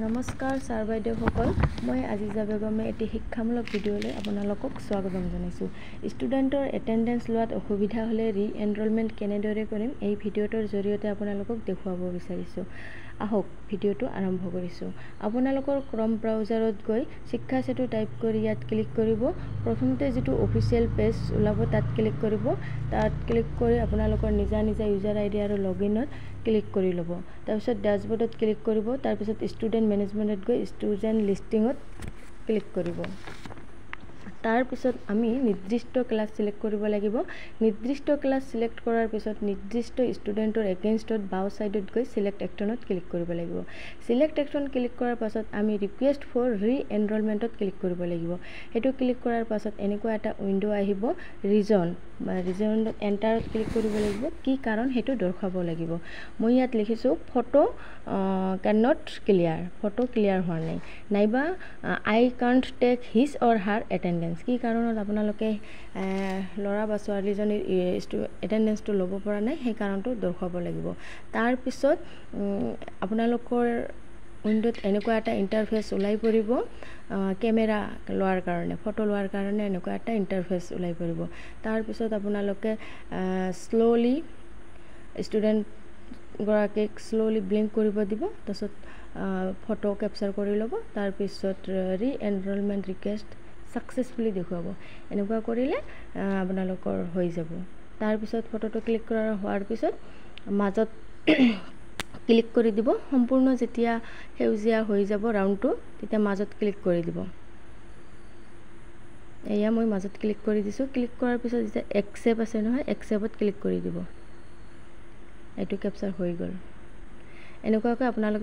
নমস্কাৰ ছাৰ বাইদেউসকল, মই আজিজা বেগমে এটি শিক্ষামূলক ভিডিঅ'লৈ আপোনালোকক স্বাগতম জনাইছোঁ। ষ্টুডেণ্টৰ এটেণ্ডেঞ্চ লোৱাত অসুবিধা হ'লে ৰি-এনৰলমেণ্ট কেনেদৰে কৰিম এই ভিডিঅ'টোৰ জৰিয়তে আপোনালোকক দেখুৱাব বিচাৰিছোঁ। আহক ভিডিঅ'টো আৰম্ভ কৰিছোঁ। আপোনালোকৰ ক্ৰম ব্ৰাউজাৰত গৈ শিক্ষা সেতু টাইপ কৰি ইয়াত ক্লিক কৰিব। প্ৰথমতে যিটো অফিচিয়েল পেজ ওলাব তাত ক্লিক কৰিব। তাত ক্লিক কৰি আপোনালোকৰ নিজা ইউজাৰ আইডি আৰু লগইনত ক্লিক কৰি ল'ব। তাৰপিছত ড্যাশবৰ্ডত ক্লিক কৰিব। তাৰপিছত ষ্টুডেণ্ট মেনেজমেণ্টত গৈ ষ্টুডেণ্ট লিষ্টিঙত ক্লিক কৰিব। তাৰপিছত আমি নিৰ্দিষ্ট ক্লাছ সিলেক্ট কৰিব লাগিব। নিৰ্দিষ্ট ক্লাছ সিলেক্ট কৰাৰ পিছত নিৰ্দিষ্ট ষ্টুডেণ্টৰ এগেইনষ্টত বাও সাইডত গৈ সিলেক্ট একশ্যনত ক্লিক কৰিব লাগিব। সিলেক্ট একশ্যন ক্লিক কৰাৰ পাছত আমি ৰিকুৱেষ্ট ফৰ ৰি-এনৰলমেণ্টত ক্লিক কৰিব লাগিব। সেইটো ক্লিক কৰাৰ পাছত এনেকুৱা এটা উইণ্ড' আহিব। ৰিজনত এণ্টাৰত ক্লিক কৰিব লাগিব। কি কাৰণ সেইটো দৰ্শাব লাগিব। মই ইয়াত লিখিছোঁ photo can not clear, photo clear হোৱা নাই, নাইবা I can't take his or her attendance. কি কাৰণত আপোনালোকে ল'ৰা বা ছোৱালীজনীৰ এটেণ্ডেঞ্চটো ল'ব পৰা নাই সেই কাৰণটো দৰ্শাব লাগিব। তাৰপিছত আপোনালোকৰ উইণ্ড'ত এনেকুৱা এটা ইণ্টাৰফেচ ওলাই পৰিব। কেমেৰা লোৱাৰ কাৰণে, ফটো লোৱাৰ কাৰণে এনেকুৱা এটা ইণ্টাৰফেচ ওলাই পৰিব। তাৰপিছত আপোনালোকে শ্ল'লি ষ্টুডেণ্টগৰাকীক শ্ল'লি ব্লিংক কৰিব দিব। তাৰপিছত ফটো কেপচাৰ কৰি ল'ব। তাৰপিছত ৰি-এনৰলমেণ্ট ৰিকুৱেষ্ট ছাকচেছফুলি দেখুৱাব। এনেকুৱা কৰিলে আপোনালোকৰ হৈ যাব। তাৰপিছত ফটোটো ক্লিক হোৱাৰ পিছত মাজত ক্লিক কৰি দিব। সম্পূৰ্ণ যেতিয়া সেউজীয়া হৈ যাব ৰাউণ্ডটো, তেতিয়া মাজত ক্লিক কৰি দিব। এয়া মই মাজত ক্লিক কৰি দিছোঁ। ক্লিক কৰাৰ পিছত যেতিয়া একচেপ্ট আছে নহয়, একচেপ্টত ক্লিক কৰি দিব। এইটো কেপচাৰ হৈ গ'ল। এনেকুৱাকৈ আপোনালোকে